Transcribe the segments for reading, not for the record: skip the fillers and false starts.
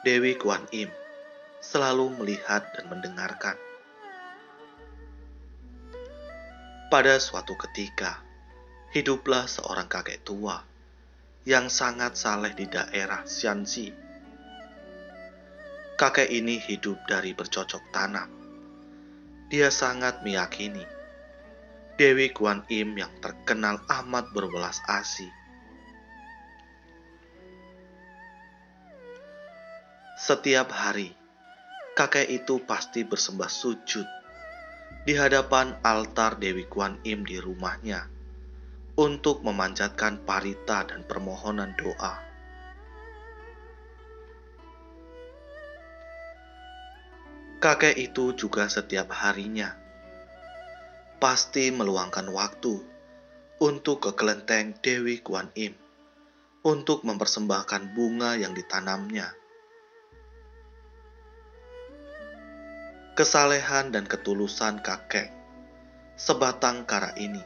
Dewi Kuan Im selalu melihat dan mendengarkan. Pada suatu ketika, hiduplah seorang kakek tua yang sangat saleh di daerah Shanxi. Kakek ini hidup dari bercocok tanam. Dia sangat meyakini Dewi Kuan Im yang terkenal amat berbelas asih. Setiap hari, kakek itu pasti bersembah sujud di hadapan altar Dewi Kuan Im di rumahnya untuk memanjatkan parita dan permohonan doa. Kakek itu juga setiap harinya pasti meluangkan waktu untuk ke kelenteng Dewi Kuan Im untuk mempersembahkan bunga yang ditanamnya. Kesalehan dan ketulusan kakek sebatang kara ini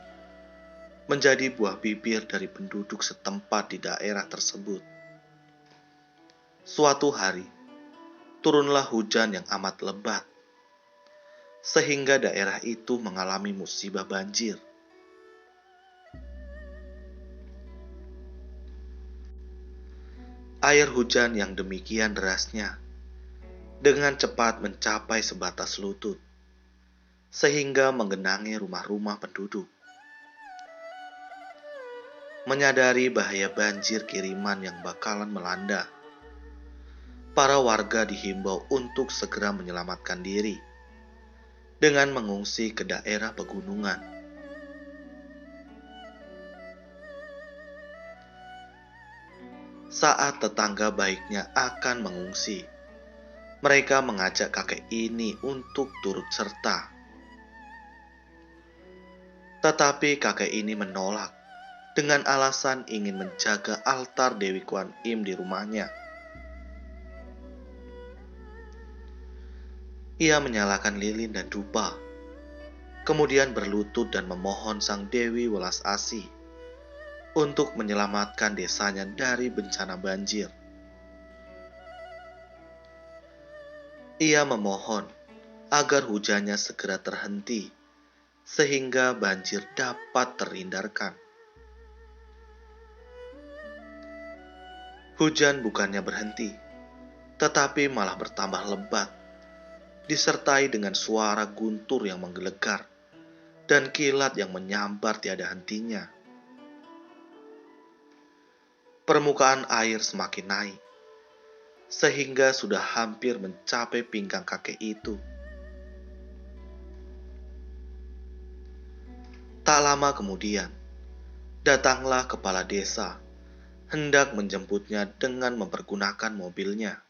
menjadi buah bibir dari penduduk setempat di daerah tersebut. Suatu hari, turunlah hujan yang amat lebat, sehingga daerah itu mengalami musibah banjir. Air hujan yang demikian derasnya dengan cepat mencapai sebatas lutut, sehingga menggenangi rumah-rumah penduduk. Menyadari bahaya banjir kiriman yang bakalan melanda, para warga dihimbau untuk segera menyelamatkan diri dengan mengungsi ke daerah pegunungan. Saat tetangga baiknya akan mengungsi, mereka mengajak kakek ini untuk turut serta. Tetapi kakek ini menolak dengan alasan ingin menjaga altar Dewi Kuan Im di rumahnya. Ia menyalakan lilin dan dupa, kemudian berlutut dan memohon sang Dewi welas asih untuk menyelamatkan desanya dari bencana banjir. Ia memohon agar hujannya segera terhenti sehingga banjir dapat terhindarkan. Hujan bukannya berhenti, tetapi malah bertambah lebat, disertai dengan suara guntur yang menggelegar dan kilat yang menyambar tiada hentinya. Permukaan air semakin naik, sehingga sudah hampir mencapai pinggang kakek itu. Tak lama kemudian, datanglah kepala desa, hendak menjemputnya dengan mempergunakan mobilnya.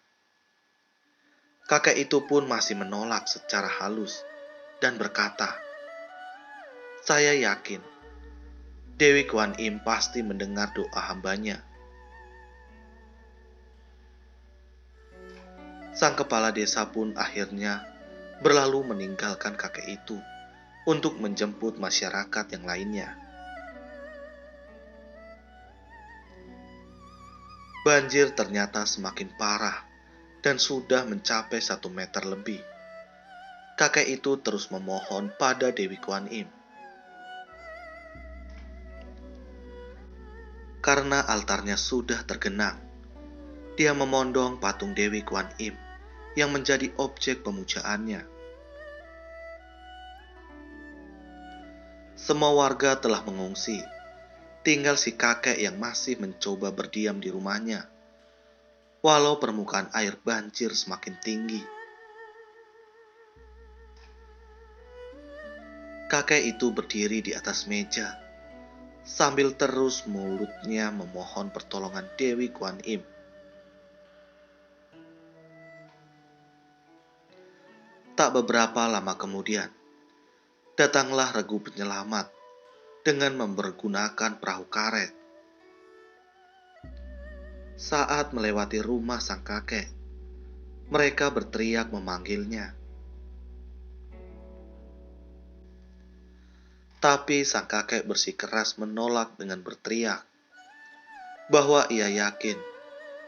Kakek itu pun masih menolak secara halus dan berkata, "Saya yakin Dewi Kuan Im pasti mendengar doa hambanya." Sang kepala desa pun akhirnya berlalu meninggalkan kakek itu untuk menjemput masyarakat yang lainnya. Banjir ternyata semakin parah dan sudah mencapai 1 meter lebih. Kakek itu terus memohon pada Dewi Kuan Im. Karena altarnya sudah tergenang, dia memondong patung Dewi Kuan Im yang menjadi objek pemujaannya. Semua warga telah mengungsi, tinggal si kakek yang masih mencoba berdiam di rumahnya, walau permukaan air banjir semakin tinggi. Kakek itu berdiri di atas meja, sambil terus mulutnya memohon pertolongan Dewi Kuan Im. Tak beberapa lama kemudian, datanglah regu penyelamat dengan mempergunakan perahu karet. Saat melewati rumah sang kakek, mereka berteriak memanggilnya. Tapi sang kakek bersikeras menolak dengan berteriak bahwa ia yakin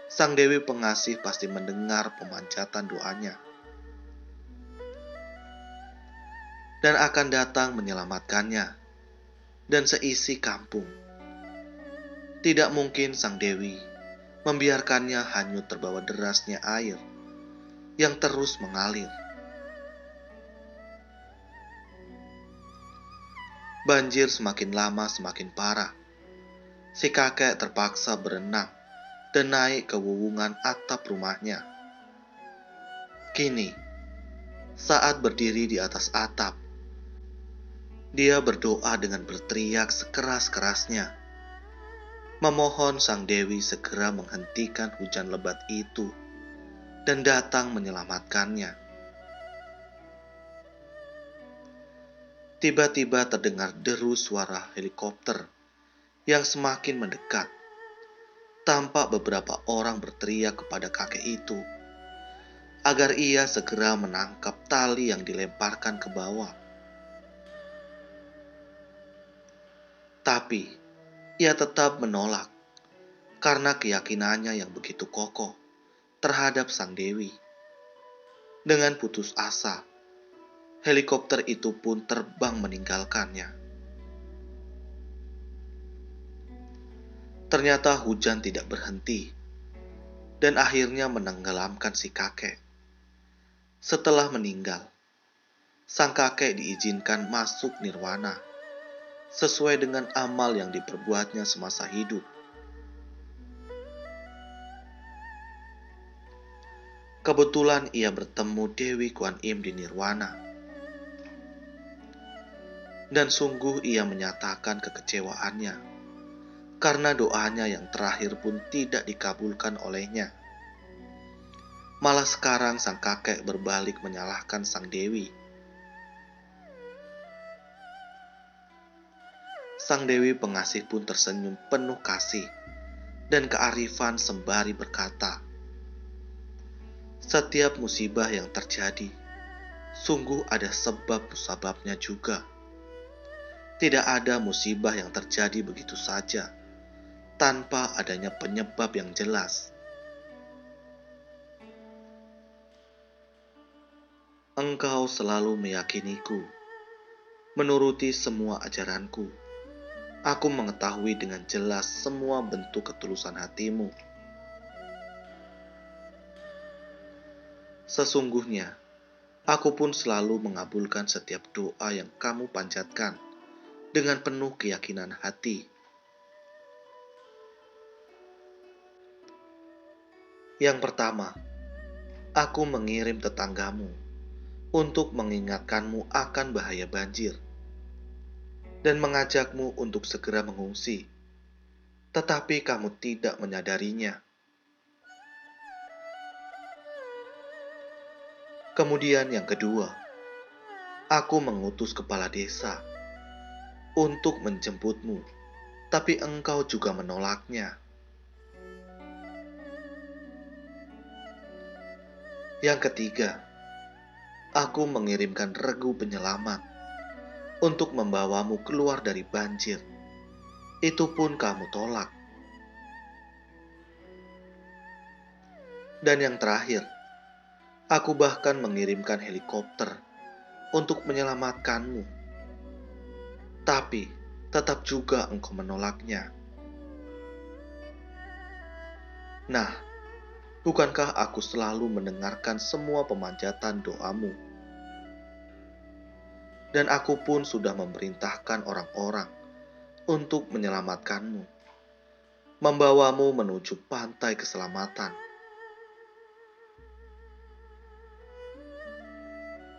Sang Dewi Pengasih pasti mendengar pemanjatan doanya dan akan datang menyelamatkannya dan seisi kampung. Tidak mungkin Sang Dewi membiarkannya hanyut terbawa derasnya air yang terus mengalir. Banjir semakin lama semakin parah. Si kakek terpaksa berenang dan naik ke wuwungan atap rumahnya. Kini, saat berdiri di atas atap, dia berdoa dengan berteriak sekeras-kerasnya, memohon Sang Dewi segera menghentikan hujan lebat itu dan datang menyelamatkannya. Tiba-tiba terdengar deru suara helikopter yang semakin mendekat. Tampak beberapa orang berteriak kepada kakek itu agar ia segera menangkap tali yang dilemparkan ke bawah. Tapi ia tetap menolak karena keyakinannya yang begitu kokoh terhadap Sang Dewi. Dengan putus asa, helikopter itu pun terbang meninggalkannya. Ternyata hujan tidak berhenti dan akhirnya menenggelamkan si kakek. Setelah meninggal, sang kakek diizinkan masuk nirwana sesuai dengan amal yang diperbuatnya semasa hidup. Kebetulan ia bertemu Dewi Kuan Im di nirwana. Dan sungguh ia menyatakan kekecewaannya karena doanya yang terakhir pun tidak dikabulkan olehnya. Malah sekarang sang kakek berbalik menyalahkan Sang Dewi. Sang Dewi Pengasih pun tersenyum penuh kasih dan kearifan sembari berkata, "Setiap musibah yang terjadi, sungguh ada sebab musababnya juga. Tidak ada musibah yang terjadi begitu saja, tanpa adanya penyebab yang jelas. Engkau selalu meyakiniku, menuruti semua ajaranku. Aku mengetahui dengan jelas semua bentuk ketulusan hatimu. Sesungguhnya, aku pun selalu mengabulkan setiap doa yang kamu panjatkan dengan penuh keyakinan hati. Yang pertama, aku mengirim tetanggamu untuk mengingatkanmu akan bahaya banjir dan mengajakmu untuk segera mengungsi, tetapi kamu tidak menyadarinya. Kemudian yang kedua, aku mengutus kepala desa untuk menjemputmu, tapi engkau juga menolaknya. Yang ketiga, aku mengirimkan regu penyelamat untuk membawamu keluar dari banjir. Itu pun kamu tolak. Dan yang terakhir, aku bahkan mengirimkan helikopter untuk menyelamatkanmu. Tapi tetap juga engkau menolaknya. Nah, bukankah aku selalu mendengarkan semua pemanjatan doamu? Dan aku pun sudah memerintahkan orang-orang untuk menyelamatkanmu, membawamu menuju pantai keselamatan.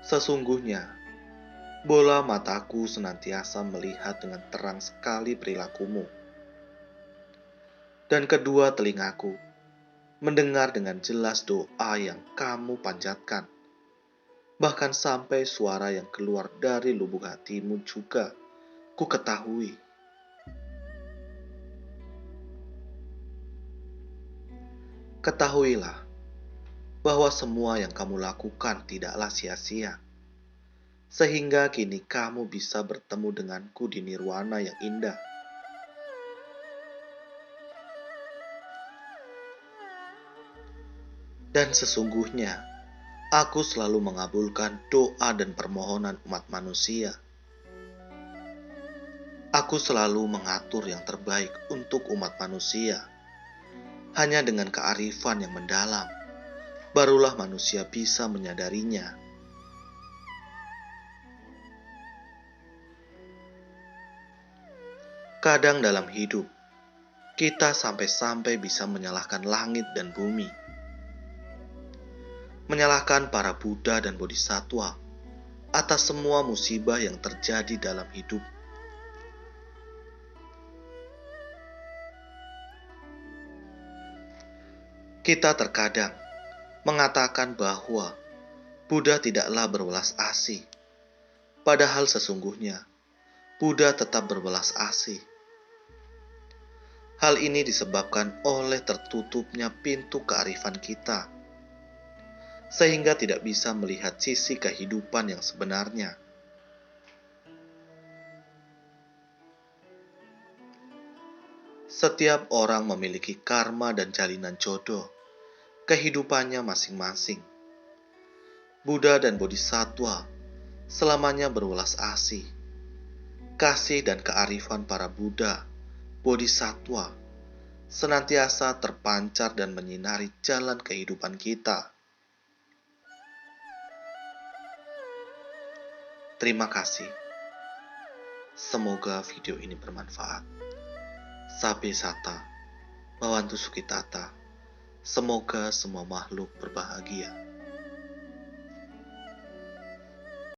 Sesungguhnya, bola mataku senantiasa melihat dengan terang sekali perilakumu, dan kedua telingaku mendengar dengan jelas doa yang kamu panjatkan. Bahkan sampai suara yang keluar dari lubuk hatimu juga ku ketahui. Ketahuilah bahwa semua yang kamu lakukan tidaklah sia-sia, sehingga kini kamu bisa bertemu denganku di nirwana yang indah. Dan sesungguhnya, aku selalu mengabulkan doa dan permohonan umat manusia. Aku selalu mengatur yang terbaik untuk umat manusia. Hanya dengan kearifan yang mendalam, barulah manusia bisa menyadarinya. Kadang dalam hidup, kita sampai-sampai bisa menyalahkan langit dan bumi. Menyalahkan para Buddha dan Bodhisattva atas semua musibah yang terjadi dalam hidup. Kita terkadang mengatakan bahwa Buddha tidaklah berwelas asih, padahal sesungguhnya Buddha tetap berwelas asih. Hal ini disebabkan oleh tertutupnya pintu kearifan kita, sehingga tidak bisa melihat sisi kehidupan yang sebenarnya. Setiap orang memiliki karma dan jalinan jodoh kehidupannya masing-masing. Buddha dan Bodhisattva selamanya berwelas asih. Kasih dan kearifan para Buddha, Bodhisattva senantiasa terpancar dan menyinari jalan kehidupan kita. Terima kasih. Semoga video ini bermanfaat. Sabe Sata, Bawantu Sukitata. Semoga semua makhluk berbahagia.